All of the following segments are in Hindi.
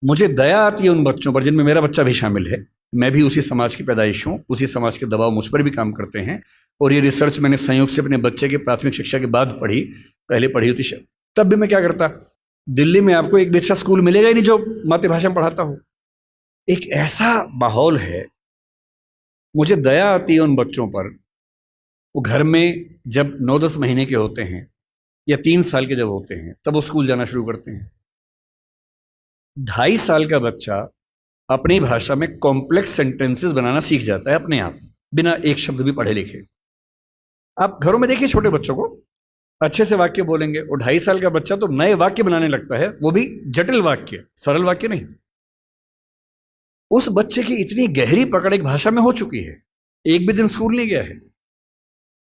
मुझे दया आती है उन बच्चों पर जिनमें मेरा बच्चा भी शामिल है। मैं भी उसी समाज की पैदाइश हूँ, उसी समाज के दबाव मुझ पर भी काम करते हैं। और ये रिसर्च मैंने संयोग से अपने बच्चे के प्राथमिक शिक्षा के बाद पढ़ी, पहले पढ़ी होती तब भी मैं क्या करता, दिल्ली में आपको एक भी अच्छा स्कूल मिलेगा ही नहीं जो मातृभाषा में पढ़ाता हो। एक ऐसा माहौल है, मुझे दया आती है उन बच्चों पर। वो घर में जब 9-10 महीने के होते हैं या 3 साल के जब होते हैं तब वो स्कूल जाना शुरू करते हैं। 2.5 साल का बच्चा अपनी भाषा में कॉम्प्लेक्स सेंटेंसेस बनाना सीख जाता है अपने आप, बिना एक शब्द भी पढ़े लिखे। आप घरों में देखिए छोटे बच्चों को, अच्छे से वाक्य बोलेंगे। और 2.5 साल का बच्चा तो नए वाक्य बनाने लगता है, वो भी जटिल वाक्य, सरल वाक्य नहीं। उस बच्चे की इतनी गहरी पकड़ एक भाषा में हो चुकी है, एक भी दिन स्कूल नहीं गया है।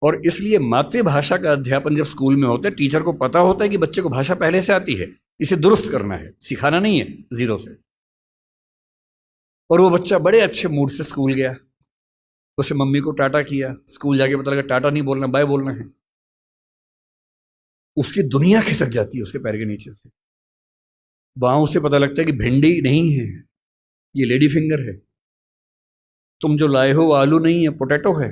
और इसलिए मातृभाषा का अध्यापन जब स्कूल में होता है, टीचर को पता होता है कि बच्चे को भाषा पहले से आती है, इसे दुरुस्त करना है, सिखाना नहीं है जीरो से। और वो बच्चा बड़े अच्छे मूड से स्कूल गया, उसे मम्मी को टाटा किया, स्कूल जाके पता लगा टाटा नहीं बोलना, बाय बोलना है। उसकी दुनिया खिसक जाती है उसके पैर के नीचे से। वहां उसे पता लगता है कि भिंडी नहीं है, ये लेडी फिंगर है। तुम जो लाए हो वो आलू नहीं है, पोटैटो है।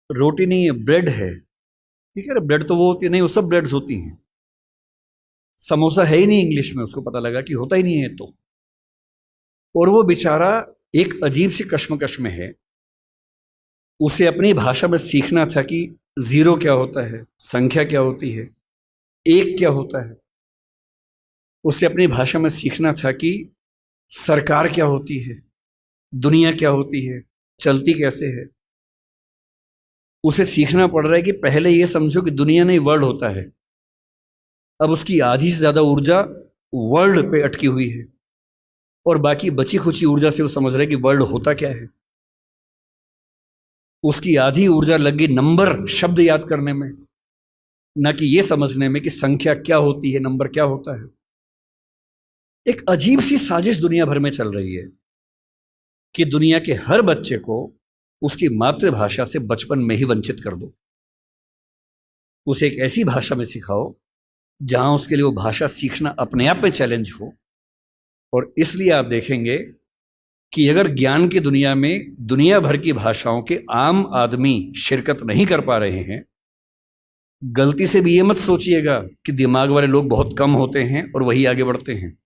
रोटी नहीं है, ब्रेड है। ठीक है, ब्रेड तो वो होती है नहीं, वो सब ब्रेड्स होती हैं। समोसा है ही नहीं इंग्लिश में, उसको पता लगा कि होता ही नहीं है तो। और वो बेचारा एक अजीब सी कश्मकश में है। उसे अपनी भाषा में सीखना था कि जीरो क्या होता है, संख्या क्या होती है, एक क्या होता है। उसे अपनी भाषा में सीखना था कि सरकार क्या होती है, दुनिया क्या होती है, चलती कैसे है। उसे सीखना पड़ रहा है कि पहले ये समझो कि दुनिया नहीं वर्ल्ड होता है। अब उसकी आधी से ज्यादा ऊर्जा वर्ल्ड पे अटकी हुई है और बाकी बची खुची ऊर्जा से वो समझ रहा है कि वर्ल्ड होता क्या है। उसकी आधी ऊर्जा लग गई नंबर, शब्द याद करने में, न कि ये समझने में कि संख्या क्या होती है, नंबर क्या होता है। एक अजीब सी साजिश दुनिया भर में चल रही है कि दुनिया के हर बच्चे को उसकी मातृभाषा से बचपन में ही वंचित कर दो। उसे एक ऐसी भाषा में सिखाओ जहां उसके लिए वो भाषा सीखना अपने आप में चैलेंज हो। और इसलिए आप देखेंगे कि अगर ज्ञान की दुनिया में दुनिया भर की भाषाओं के आम आदमी शिरकत नहीं कर पा रहे हैं, गलती से भी ये मत सोचिएगा कि दिमाग वाले लोग बहुत कम होते हैं और वही आगे बढ़ते हैं।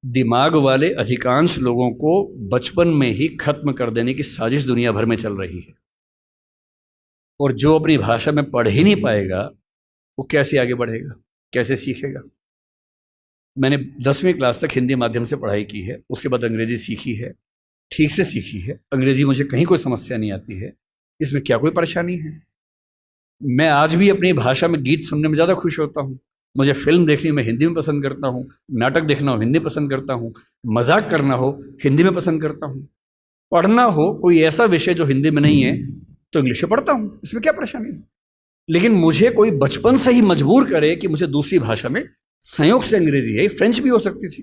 दिमाग वाले अधिकांश लोगों को बचपन में ही खत्म कर देने की साजिश दुनिया भर में चल रही है। और जो अपनी भाषा में पढ़ ही नहीं पाएगा, वो कैसे आगे बढ़ेगा, कैसे सीखेगा। मैंने 10वीं क्लास तक हिंदी माध्यम से पढ़ाई की है, उसके बाद अंग्रेजी सीखी है, ठीक से सीखी है। अंग्रेजी मुझे कहीं कोई समस्या नहीं आती है, इसमें क्या कोई परेशानी है। मैं आज भी अपनी भाषा में गीत सुनने में ज़्यादा खुश होता हूँ। मुझे फिल्म देखनी मैं हिंदी में पसंद करता हूँ, नाटक देखना हो हिंदी पसंद करता हूँ, मजाक करना हो हिंदी में पसंद करता हूँ, पढ़ना हो कोई ऐसा विषय जो हिंदी में नहीं है तो इंग्लिश में पढ़ता हूँ, इसमें क्या परेशानी है। लेकिन मुझे कोई बचपन से ही मजबूर करे कि मुझे दूसरी भाषा में, संयोग से अंग्रेजी है, फ्रेंच भी हो सकती थी,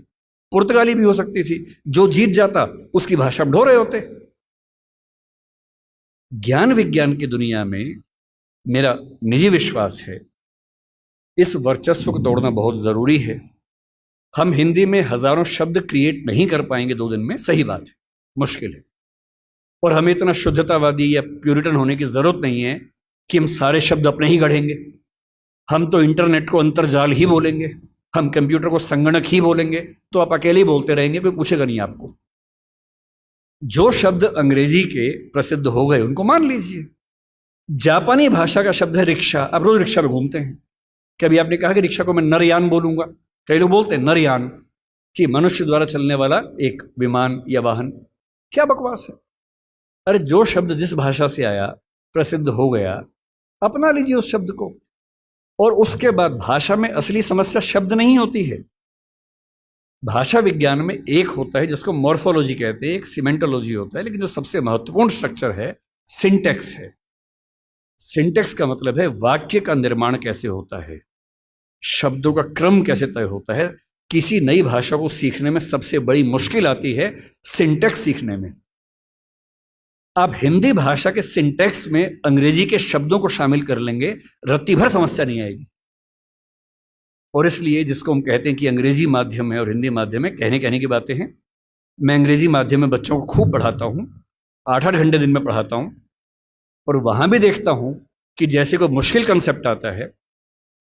पुर्तगाली भी हो सकती थी, जो जीत जाता उसकी भाषा ढो रहे होते। ज्ञान विज्ञान की दुनिया में मेरा निजी विश्वास है इस वर्चस्व को तोड़ना बहुत जरूरी है। हम हिंदी में हजारों शब्द क्रिएट नहीं कर पाएंगे 2 दिन में, सही बात है, मुश्किल है। और हमें इतना शुद्धतावादी या प्यूरिटन होने की जरूरत नहीं है कि हम सारे शब्द अपने ही गढ़ेंगे। हम तो इंटरनेट को अंतर्जाल ही बोलेंगे, हम कंप्यूटर को संगणक ही बोलेंगे, तो आप अकेले ही बोलते रहेंगे, कोई पूछेगा नहीं आपको। जो शब्द अंग्रेजी के प्रसिद्ध हो गए उनको मान लीजिए। जापानी भाषा का शब्द है रिक्शा। आप रोज रिक्शा में घूमते हैं, कभी आपने कहा कि रिक्शा को मैं नरयान बोलूंगा? कई लोग बोलते हैं नरयान, कि मनुष्य द्वारा चलने वाला एक विमान या वाहन। क्या बकवास है। अरे जो शब्द जिस भाषा से आया, प्रसिद्ध हो गया, अपना लीजिए उस शब्द को। और उसके बाद भाषा में असली समस्या शब्द नहीं होती है। भाषा विज्ञान में एक होता है जिसको मॉर्फोलॉजी कहते हैं, एक सिमेंटोलॉजी होता है, लेकिन जो सबसे महत्वपूर्ण स्ट्रक्चर है सिंटेक्स है। सिंटेक्स का मतलब है वाक्य का निर्माण कैसे होता है, शब्दों का क्रम कैसे तय होता है। किसी नई भाषा को सीखने में सबसे बड़ी मुश्किल आती है सिंटेक्स सीखने में। आप हिंदी भाषा के सिंटेक्स में अंग्रेजी के शब्दों को शामिल कर लेंगे, रत्ती भर समस्या नहीं आएगी। और इसलिए जिसको हम कहते हैं कि अंग्रेजी माध्यम है और हिंदी माध्यम है, कहने की बातें हैं। मैं अंग्रेजी माध्यम में बच्चों को खूब पढ़ाता हूँ, 8-8 घंटे दिन में पढ़ाता हूँ, और वहाँ भी देखता हूँ कि जैसे कोई मुश्किल कंसेप्ट आता है,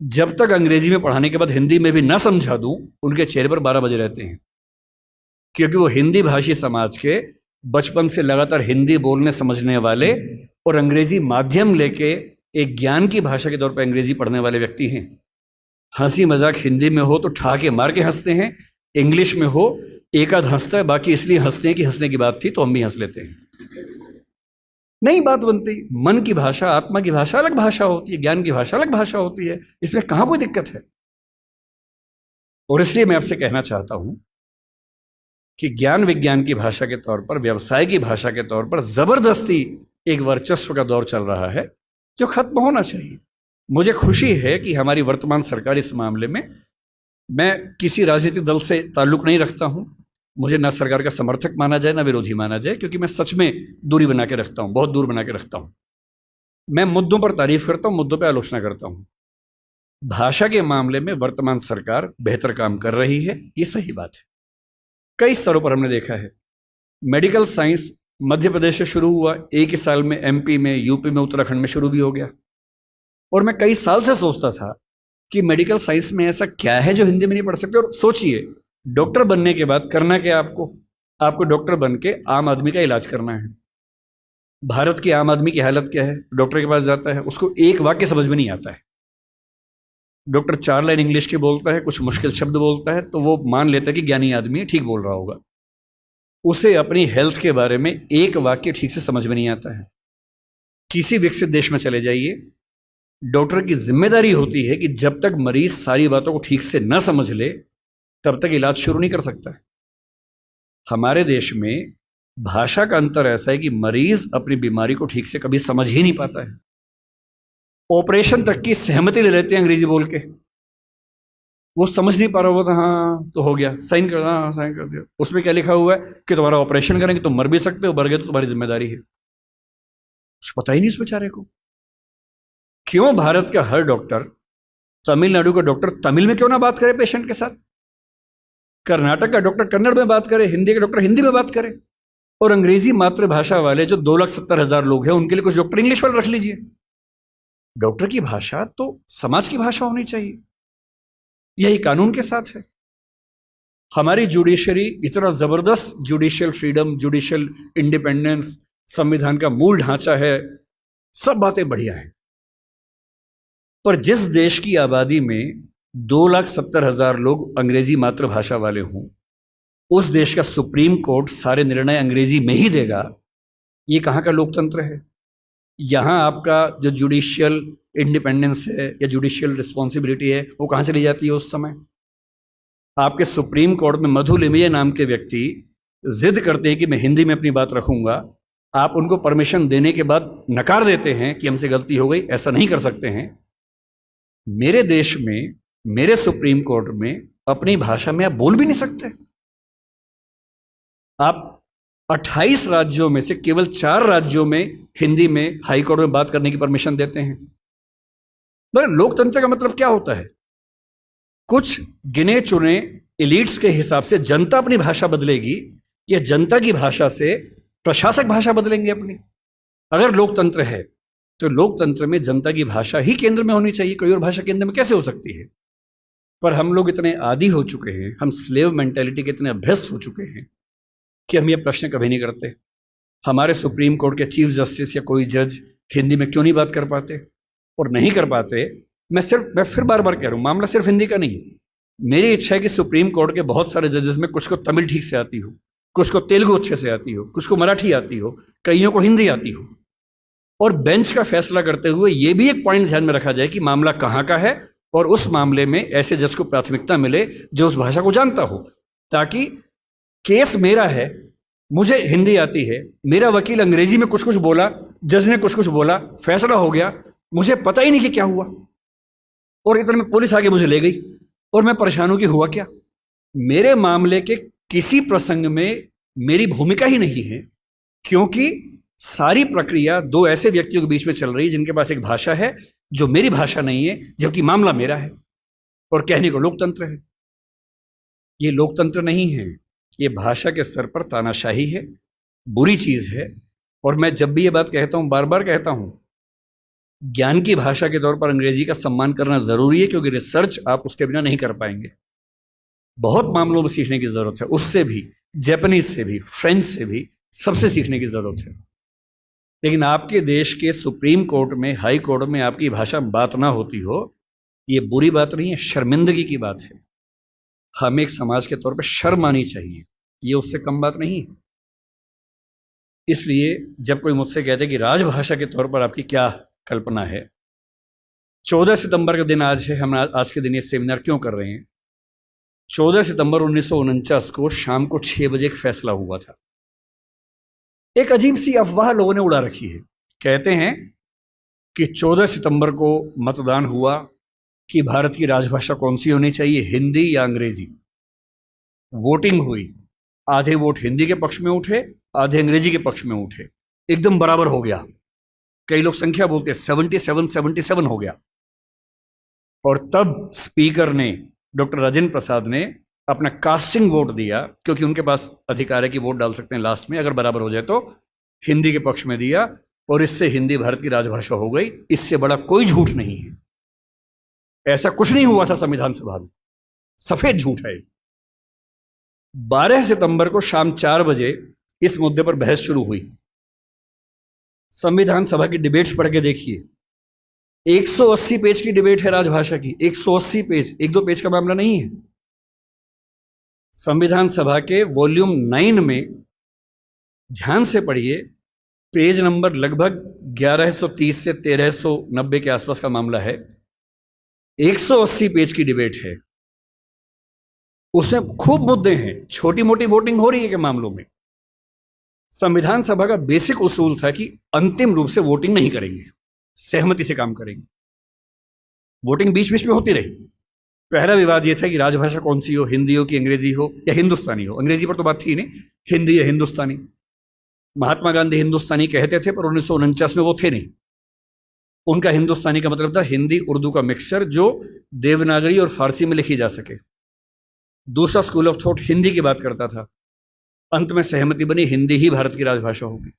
जब तक अंग्रेजी में पढ़ाने के बाद हिंदी में भी ना समझा दूँ, उनके चेहरे पर 12 बजे रहते हैं, क्योंकि वो हिंदी भाषी समाज के बचपन से लगातार हिंदी बोलने समझने वाले और अंग्रेजी माध्यम लेके एक ज्ञान की भाषा के तौर पर अंग्रेजी पढ़ने वाले व्यक्ति हैं। हंसी मजाक हिंदी में हो तो ठहाके मार के हंसते हैं, इंग्लिश में हो एक आध हंसता है, बाकी इसलिए हंसते हैं कि हंसने की बात थी तो हम भी हंस लेते हैं। नहीं बात बनती। मन की भाषा, आत्मा की भाषा अलग भाषा होती है, ज्ञान की भाषा अलग भाषा होती है, इसमें कहां कोई दिक्कत है। और इसलिए मैं आपसे कहना चाहता हूं कि ज्ञान विज्ञान की भाषा के तौर पर, व्यवसाय की भाषा के तौर पर जबरदस्ती एक वर्चस्व का दौर चल रहा है जो खत्म होना चाहिए। मुझे खुशी है कि हमारी वर्तमान सरकार इस मामले में, मैं किसी राजनीतिक दल से ताल्लुक नहीं रखता हूं, मुझे ना सरकार का समर्थक माना जाए ना विरोधी माना जाए, क्योंकि मैं सच में दूरी बना के रखता हूं, बहुत दूर बना के रखता हूं। मैं मुद्दों पर तारीफ करता हूं, मुद्दों पर आलोचना करता हूं। भाषा के मामले में वर्तमान सरकार बेहतर काम कर रही है, ये सही बात है। कई स्तरों पर हमने देखा है। मेडिकल साइंस मध्य प्रदेश से शुरू हुआ, एक ही साल में एमपी में, यूपी में, उत्तराखंड में शुरू भी हो गया। और मैं कई साल से सोचता था कि मेडिकल साइंस में ऐसा क्या है जो हिंदी में नहीं पढ़ सकते। और सोचिए, डॉक्टर बनने के बाद करना क्या आपको डॉक्टर बन के आम आदमी का इलाज करना है। भारत की आम आदमी की हालत क्या है? डॉक्टर के पास जाता है, उसको एक वाक्य समझ में नहीं आता है। डॉक्टर 4 लाइन इंग्लिश की बोलता है, कुछ मुश्किल शब्द बोलता है, तो वो मान लेता है कि ज्ञानी आदमी है, ठीक बोल रहा होगा। उसे अपनी हेल्थ के बारे में एक वाक्य ठीक से समझ में नहीं आता है। किसी विकसित देश में चले जाइए, डॉक्टर की जिम्मेदारी होती है कि जब तक मरीज सारी बातों को ठीक से न समझ ले तब तक इलाज शुरू नहीं कर सकता है। हमारे देश में भाषा का अंतर ऐसा है कि मरीज अपनी बीमारी को ठीक से कभी समझ ही नहीं पाता है। ऑपरेशन तक की सहमति ले लेते हैं अंग्रेजी बोल के, वो समझ नहीं पा रहा होता, हाँ तो हो गया, साइन कर, हाँ साइन कर दिया। उसमें क्या लिखा हुआ है कि तुम्हारा ऑपरेशन करेंगे, तुम मर भी सकते हो, मर गए तो तुम्हारी जिम्मेदारी है। कुछ पता ही नहीं उस बेचारे को। क्यों भारत का हर डॉक्टर, तमिलनाडु का डॉक्टर तमिल में क्यों ना बात करे पेशेंट के साथ, कर्नाटक का डॉक्टर कन्नड़ में बात करे, हिंदी का डॉक्टर हिंदी में बात करे, और अंग्रेजी मातृभाषा वाले जो 2,70,000 लोग हैं उनके लिए कुछ डॉक्टर इंग्लिश वाले रख लीजिए। डॉक्टर की भाषा तो समाज की भाषा होनी चाहिए, यही कानून के साथ है। हमारी जुडिशरी इतना जबरदस्त जुडिशियल फ्रीडम, जुडिशियल इंडिपेंडेंस, संविधान का मूल ढांचा है, सब बातें बढ़िया हैं। पर जिस देश की आबादी में 2,70,000 लोग अंग्रेजी मातृभाषा वाले हों, उस देश का सुप्रीम कोर्ट सारे निर्णय अंग्रेजी में ही देगा, ये कहाँ का लोकतंत्र है? यहाँ आपका जो जुडिशियल इंडिपेंडेंस है या जुडिशियल रिस्पॉन्सिबिलिटी है वो कहाँ चली जाती है उस समय? आपके सुप्रीम कोर्ट में मधु लिमये नाम के व्यक्ति जिद करते हैं कि मैं हिंदी में अपनी बात रखूंगा, आप उनको परमिशन देने के बाद नकार देते हैं कि हमसे गलती हो गई, ऐसा नहीं कर सकते हैं। मेरे देश में, मेरे सुप्रीम कोर्ट में अपनी भाषा में आप बोल भी नहीं सकते। आप 28 राज्यों में से केवल 4 राज्यों में हिंदी में हाई कोर्ट में बात करने की परमिशन देते हैं। पर लोकतंत्र का मतलब क्या होता है? कुछ गिने चुने एलिट्स के हिसाब से जनता अपनी भाषा बदलेगी या जनता की भाषा से प्रशासक भाषा बदलेंगे अपनी? अगर लोकतंत्र है तो लोकतंत्र में जनता की भाषा ही केंद्र में होनी चाहिए, कोई और भाषा केंद्र में कैसे हो सकती है? पर हम लोग इतने आदी हो चुके हैं, हम स्लेव मेंटेलिटी के इतने अभ्यस्त हो चुके हैं कि हम ये प्रश्न कभी नहीं करते। हमारे सुप्रीम कोर्ट के चीफ जस्टिस या कोई जज हिंदी में क्यों नहीं बात कर पाते? और नहीं कर पाते, मैं फिर बार बार कह रहा हूँ, मामला सिर्फ हिंदी का नहीं। मेरी इच्छा है कि सुप्रीम कोर्ट के बहुत सारे जजेस में कुछ को तमिल ठीक से आती हो, कुछ को तेलुगु अच्छे से आती हो, कुछ को मराठी आती हो, कईयों को हिंदी आती हो। और बेंच का फैसला करते हुए ये भी एक पॉइंट ध्यान में रखा जाए कि मामला कहाँ का है और उस मामले में ऐसे जज को प्राथमिकता मिले जो उस भाषा को जानता हो, ताकि केस मेरा है, मुझे हिंदी आती है, मेरा वकील अंग्रेजी में कुछ कुछ बोला, जज ने कुछ कुछ बोला, फैसला हो गया, मुझे पता ही नहीं कि क्या हुआ, और इतने में पुलिस आगे मुझे ले गई और मैं परेशान हूं कि हुआ क्या। मेरे मामले के किसी प्रसंग में मेरी भूमिका ही नहीं है, क्योंकि सारी प्रक्रिया 2 ऐसे व्यक्तियों के बीच में चल रही है जिनके पास एक भाषा है जो मेरी भाषा नहीं है, जबकि मामला मेरा है। और कहने को लोकतंत्र है। ये लोकतंत्र नहीं है, ये भाषा के स्तर पर तानाशाही है, बुरी चीज है। और मैं जब भी ये बात कहता हूं, बार बार कहता हूं, ज्ञान की भाषा के तौर पर अंग्रेजी का सम्मान करना जरूरी है, क्योंकि रिसर्च आप उसके बिना नहीं कर पाएंगे। बहुत मामलों में सीखने की जरूरत है, उससे भी, जापानीज से भी, फ्रेंच से भी, सबसे सीखने की जरूरत है। लेकिन आपके देश के सुप्रीम कोर्ट में, हाई कोर्ट में आपकी भाषा में बात ना होती हो, ये बुरी बात नहीं है, शर्मिंदगी की बात है। हमें एक समाज के तौर पर शर्म आनी चाहिए, ये उससे कम बात नहीं है। इसलिए जब कोई मुझसे कहते कि राजभाषा के तौर पर आपकी क्या कल्पना है, 14 सितंबर का दिन आज है, हम आज के दिन ये सेमिनार क्यों कर रहे हैं? 14 सितंबर 1949 को शाम को 6 बजे एक फैसला हुआ था। एक अजीब सी अफवाह लोगों ने उड़ा रखी है। कहते हैं कि 14 सितंबर को मतदान हुआ कि भारत की राजभाषा कौन सी होनी चाहिए, हिंदी या अंग्रेजी। वोटिंग हुई, आधे वोट हिंदी के पक्ष में उठे, आधे अंग्रेजी के पक्ष में उठे, एकदम बराबर हो गया। कई लोग संख्या बोलते हैं, 77-77 हो गया। और तब स्पीकर ने, डॉक्टर राजेंद्र प्रसाद ने अपना कास्टिंग वोट दिया, क्योंकि उनके पास अधिकार है कि वोट डाल सकते हैं लास्ट में, अगर बराबर हो जाए तो, हिंदी के पक्ष में दिया, और इससे हिंदी भारत की राजभाषा हो गई। इससे बड़ा कोई झूठ नहीं है। ऐसा कुछ नहीं हुआ था संविधान सभा में, सफेद झूठ है। 12 सितंबर को शाम 4 बजे इस मुद्दे पर बहस शुरू हुई। संविधान सभा की डिबेट्स पढ़ के देखिए, 180 पेज की डिबेट है राजभाषा की, 180 पेज, 1-2 पेज का मामला नहीं है। संविधान सभा के वॉल्यूम 9 में ध्यान से पढ़िए, पेज नंबर लगभग 1130 से 1390 के आसपास का मामला है। 180 पेज की डिबेट है, उसमें खूब मुद्दे हैं, छोटी मोटी वोटिंग हो रही है के मामलों में। संविधान सभा का बेसिक उसूल था कि अंतिम रूप से वोटिंग नहीं करेंगे, सहमति से काम करेंगे। वोटिंग बीच बीच में होती रही। पहला विवाद यह था कि राजभाषा कौन सी हो, हिंदी हो कि अंग्रेजी हो या हिंदुस्तानी हो। अंग्रेजी पर तो बात थी नहीं, हिंदी या हिंदुस्तानी। महात्मा गांधी हिंदुस्तानी कहते थे, पर 1949 में वो थे नहीं। उनका हिंदुस्तानी का मतलब था हिंदी उर्दू का मिक्सचर, जो देवनागरी और फारसी में लिखी जा सके। दूसरा स्कूल ऑफ थॉट हिंदी की बात करता था। अंत में सहमति बनी, हिंदी ही भारत की राजभाषा होगी।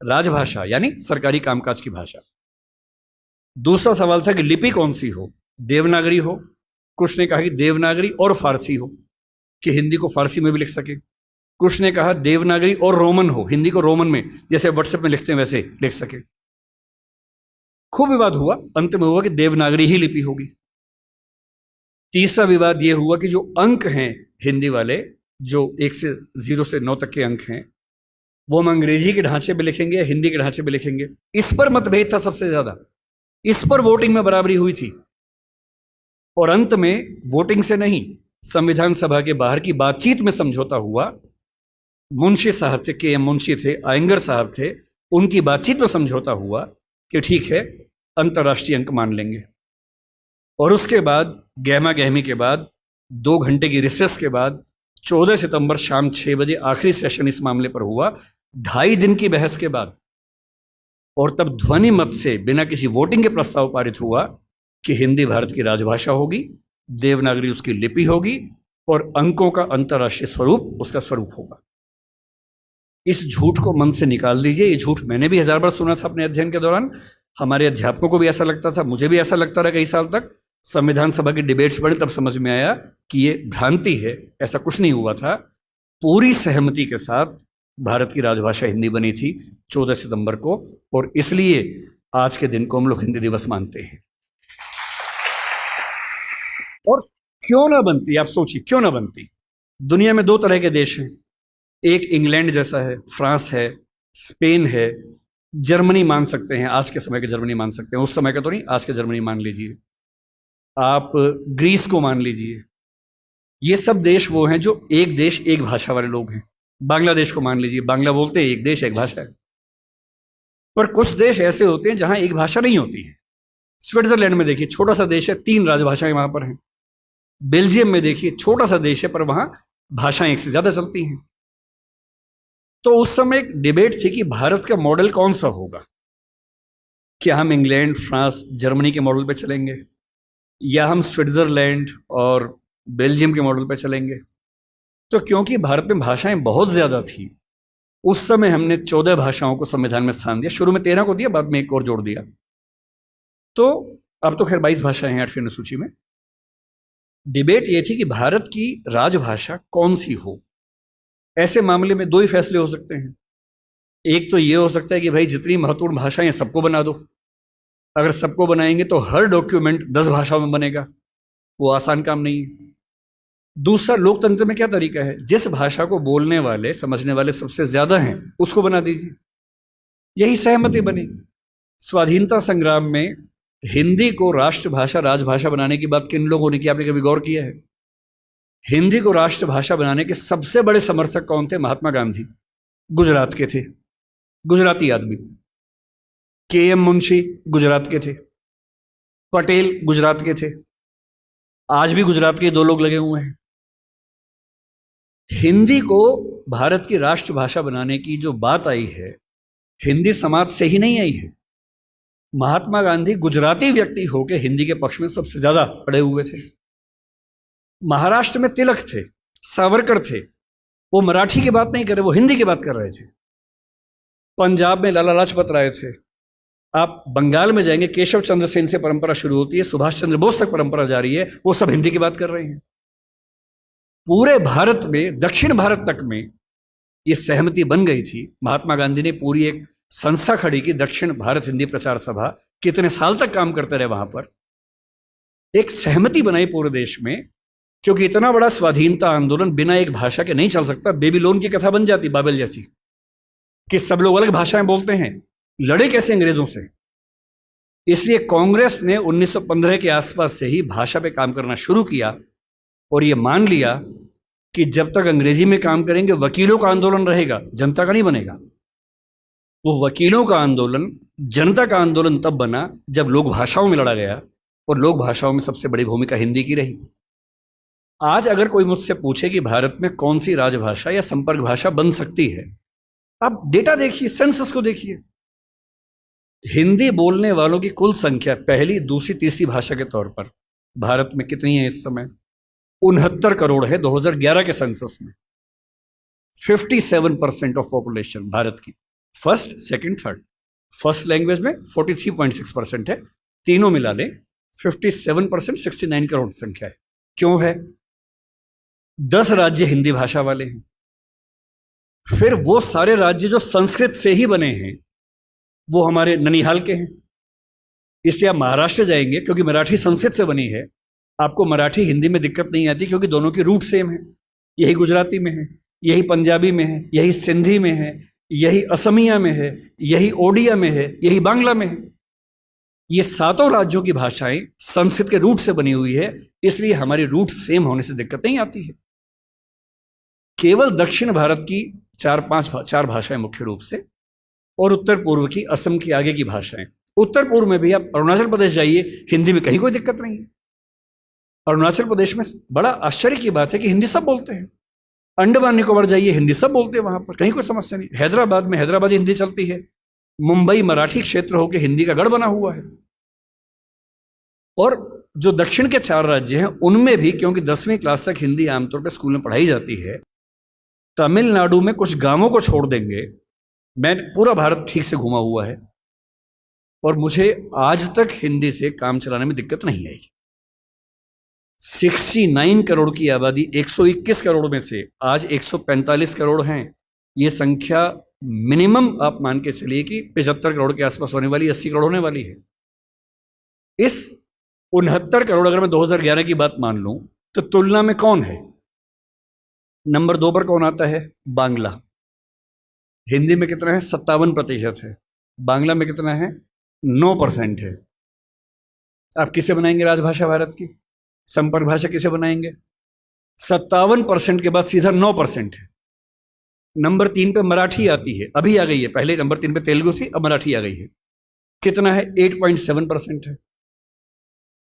राजभाषा यानी सरकारी कामकाज की भाषा। दूसरा सवाल था कि लिपि कौन सी हो, देवनागरी हो, कुछ ने कहा कि देवनागरी और फारसी हो, कि हिंदी को फारसी में भी लिख सके। कुछ ने कहा देवनागरी और रोमन हो, हिंदी को रोमन में, जैसे व्हाट्सएप में लिखते हैं वैसे लिख सके। खूब विवाद हुआ, अंत में हुआ कि देवनागरी ही लिपि होगी। तीसरा विवाद यह हुआ कि जो अंक हैं हिंदी वाले, जो 1 से 0 से 9 तक के अंक हैं, वो हम अंग्रेजी के ढांचे में लिखेंगे या हिंदी के ढांचे में लिखेंगे। इस पर मतभेद था सबसे ज्यादा, इस पर वोटिंग में बराबरी हुई थी। और अंत में वोटिंग से नहीं, संविधान सभा के बाहर की बातचीत में समझौता हुआ। मुंशी साहब थे, के एम मुंशी थे, आयंगर साहब थे, उनकी बातचीत में समझौता हुआ कि ठीक है, अंतर्राष्ट्रीय अंक मान लेंगे। और उसके बाद गहमा गहमी के बाद, 2 घंटे की रिसेस के बाद, 14 सितंबर शाम 6 बजे आखिरी सेशन इस मामले पर हुआ, 2.5 दिन की बहस के बाद। और तब ध्वनि मत से, बिना किसी वोटिंग के प्रस्ताव पारित हुआ कि हिंदी भारत की राजभाषा होगी, देवनागरी उसकी लिपि होगी, और अंकों का अंतर्राष्ट्रीय स्वरूप उसका स्वरूप होगा। इस झूठ को मन से निकाल दीजिए। ये झूठ मैंने भी 1000 बार सुना था अपने अध्ययन के दौरान, हमारे अध्यापकों को भी ऐसा लगता था, मुझे भी ऐसा लगता रहा कई साल तक। संविधान सभा की डिबेट्स बढ़ी तब समझ में आया कि ये भ्रांति है, ऐसा कुछ नहीं हुआ था। पूरी सहमति के साथ भारत की राजभाषा हिंदी बनी थी 14 सितंबर को, और इसलिए आज के दिन को हम लोग हिंदी दिवस मानते हैं। और क्यों ना बनती, आप सोचिए क्यों ना बनती। दुनिया में 2 तरह के देश हैं, एक इंग्लैंड जैसा है, फ्रांस है, स्पेन है, जर्मनी मान सकते हैं, आज के समय के जर्मनी मान सकते हैं, उस समय का तो नहीं, आज के जर्मनी मान लीजिए, आप ग्रीस को मान लीजिए। ये सब देश वो हैं जो एक देश एक भाषा वाले लोग हैं। बांग्लादेश को मान लीजिए, बांग्ला बोलते हैं, एक देश एक भाषा है। पर कुछ देश ऐसे होते हैं जहां एक भाषा नहीं होती है। स्विट्जरलैंड में देखिए, छोटा सा देश है, 3 राजभाषाएं वहां पर हैं। बेल्जियम में देखिए, छोटा सा देश है, पर वहां भाषाएं 1 से ज्यादा चलती हैं। तो उस समय एक डिबेट थी कि भारत का मॉडल कौन सा होगा। क्या हम इंग्लैंड, फ्रांस, जर्मनी के मॉडल पे चलेंगे, या हम स्विट्जरलैंड और बेल्जियम के मॉडल पर चलेंगे? तो क्योंकि भारत में भाषाएं बहुत ज्यादा थी, उस समय हमने 14 भाषाओं को संविधान में स्थान दिया। शुरू में 13 को दिया, बाद में एक और जोड़ दिया। तो अब तो खैर 22 भाषाएं हैं 8वीं अनुसूची में। डिबेट ये थी कि भारत की राजभाषा कौन सी हो। ऐसे मामले में दो ही फैसले हो सकते हैं। एक तो ये हो सकता है कि भाई जितनी महत्वपूर्ण भाषाएं सबको बना दो। अगर सबको बनाएंगे तो हर डॉक्यूमेंट 10 भाषाओं में बनेगा, वो आसान काम नहीं है। दूसरा, लोकतंत्र में क्या तरीका है, जिस भाषा को बोलने वाले समझने वाले सबसे ज्यादा हैं उसको बना दीजिए। यही सहमति बनी। स्वाधीनता संग्राम में हिंदी को राष्ट्रभाषा राजभाषा बनाने की बात किन लोगों ने की, आपने कभी गौर किया है? हिंदी को राष्ट्रभाषा बनाने के सबसे बड़े समर्थक कौन थे? महात्मा गांधी, गुजरात के थे, गुजराती आदमी। के.एम. मुंशी गुजरात के थे, पटेल गुजरात के थे, आज भी गुजरात के दो लोग लगे हुए हैं। हिंदी को भारत की राष्ट्रभाषा बनाने की जो बात आई है, हिंदी समाज से ही नहीं आई है। महात्मा गांधी गुजराती व्यक्ति होकर हिंदी के पक्ष में सबसे ज्यादा अड़े हुए थे। महाराष्ट्र में तिलक थे, सावरकर थे, वो मराठी की बात नहीं कर रहे, वो हिंदी की बात कर रहे थे। पंजाब में लाला लाजपत राय थे। आप बंगाल में जाएंगे, केशव चंद्र सेन से परंपरा शुरू होती है, सुभाष चंद्र बोस तक परंपरा जारी है, वो सब हिंदी की बात कर रहे हैं। पूरे भारत में, दक्षिण भारत तक में ये सहमति बन गई थी। महात्मा गांधी ने पूरी एक संस्था खड़ी की, दक्षिण भारत हिंदी प्रचार सभा। कितने साल तक काम करते रहे वहां पर। एक सहमति बनाई पूरे देश में, क्योंकि इतना बड़ा स्वाधीनता आंदोलन बिना एक भाषा के नहीं चल सकता। बेबीलोन की कथा बन जाती, बाबेल जैसी, कि सब लोग अलग भाषाएं बोलते हैं, लड़े कैसे अंग्रेजों से। इसलिए कांग्रेस ने 1915 के आसपास से ही भाषा पे काम करना शुरू किया और ये मान लिया कि जब तक अंग्रेजी में काम करेंगे वकीलों का आंदोलन रहेगा, जनता का नहीं बनेगा। वो वकीलों का आंदोलन जनता का आंदोलन तब बना जब लोक भाषाओं में लड़ा गया, और लोक भाषाओं में सबसे बड़ी भूमिका हिंदी की रही। आज अगर कोई मुझसे पूछे कि भारत में कौन सी राजभाषा या संपर्क भाषा बन सकती है, आप डेटा देखिए, सेंसस को देखिए। हिंदी बोलने वालों की कुल संख्या पहली, दूसरी, तीसरी भाषा के तौर पर भारत में कितनी है इस समय? 69 करोड़ है 2011 के सेंसस में। 57% ऑफ पॉपुलेशन भारत की, first, second, third. First language में 43.6% है, तीनों मिला लें 57%, 69 करोड़ संख्या है। क्यों है? 10 राज्य हिंदी भाषा वाले हैं। फिर वो सारे राज्य जो संस्कृत से ही बने हैं, वो हमारे ननिहाल के हैं। इसलिए आप महाराष्ट्र जाएंगे, क्योंकि मराठी संस्कृत से बनी है, आपको मराठी हिंदी में दिक्कत नहीं आती, क्योंकि दोनों की रूट सेम है। यही गुजराती में है, यही पंजाबी में है, यही सिंधी में है, यही असमिया में है, यही ओडिया में है, यही बांग्ला में है। ये सातों राज्यों की भाषाएं संस्कृत के रूट से बनी हुई है, इसलिए हमारी रूट सेम होने से दिक्कत नहीं आती है। केवल दक्षिण भारत की चार भाषाएं मुख्य रूप से, और उत्तर पूर्व की, असम की आगे की भाषाएं। उत्तर पूर्व में भी आप अरुणाचल प्रदेश जाइए, हिंदी में कहीं कोई दिक्कत नहीं है। अरुणाचल प्रदेश में बड़ा आश्चर्य की बात है कि हिंदी सब बोलते हैं। अंडमान निकोबार जाइए, हिंदी सब बोलते हैं, वहां पर कहीं कोई समस्या नहीं। हैदराबाद में हैदराबादी हिंदी चलती है। मुंबई मराठी क्षेत्र होकर हिंदी का गढ़ बना हुआ है। और जो दक्षिण के 4 राज्य हैं उनमें भी, क्योंकि 10वीं क्लास तक हिंदी आमतौर पर स्कूल में पढ़ाई जाती है, तमिलनाडु में कुछ गांवों को छोड़ देंगे, मैं पूरा भारत ठीक से घूमा हुआ है, और मुझे आज तक हिंदी से काम चलाने में दिक्कत नहीं आई। 69 करोड़ की आबादी, 121 करोड़ में से आज 145 करोड़ हैं। ये संख्या मिनिमम आप मान के चलिए कि 75 करोड़ के आसपास होने वाली, 80 करोड़ होने वाली है। इस 69 करोड़, अगर मैं 2011 की बात मान लूं, तो तुलना में कौन है? नंबर 2 पर कौन आता है? बांग्ला। हिंदी में कितना है? 57% है। बांग्ला में कितना है? 9% है। आप किसे बनाएंगे राजभाषा भारत की? संपर्क भाषा किसे बनाएंगे? 57% के बाद सीधा 9% है। नंबर 3 पे मराठी आती है, अभी आ गई है। पहले नंबर 3 पे तेलुगु थी, अब मराठी आ गई है। कितना है? 8.7% है।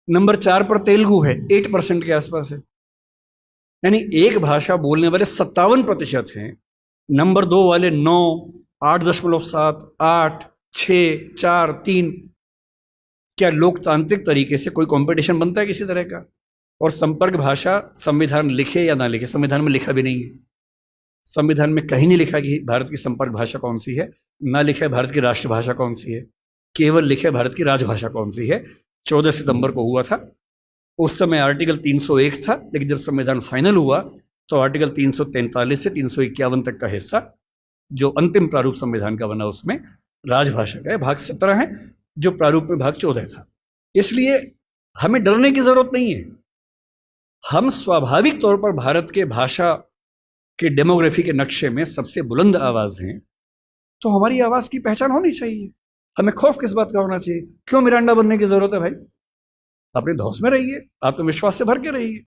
नंबर 4 पर तेलुगु है, 8% के आसपास है। यानी एक भाषा बोलने वाले 57% हैं, नंबर 2 वाले 9, 8.7, 8, 6, 4, 3। क्या लोकतांत्रिक तरीके से कोई कंपटीशन बनता है किसी तरह का? और संपर्क भाषा संविधान लिखे या ना लिखे, संविधान में लिखा भी नहीं है। संविधान में कहीं नहीं लिखा कि भारत की संपर्क भाषा कौन सी है, ना लिखा है भारत की राष्ट्रभाषा कौन सी है, केवल लिखा है भारत की राजभाषा कौन सी है। 14 सितंबर को हुआ था, उस समय आर्टिकल 301 था, लेकिन जब संविधान फाइनल हुआ तो आर्टिकल 343 से 351 तक का हिस्सा जो अंतिम प्रारूप संविधान का बना उसमें राजभाषा का है। भाग 17 है, जो प्रारूप में भाग 14 था। इसलिए हमें डरने की जरूरत नहीं है। हम स्वाभाविक तौर पर भारत के भाषा के डेमोग्राफी के नक्शे में सबसे बुलंद आवाज हैं, तो हमारी आवाज की पहचान होनी चाहिए। हमें खौफ किस बात का होना चाहिए? क्यों मिरांडा बनने की जरूरत है भाई? अपने धौस में रहिए, आत्मविश्वास से भर के रहिए।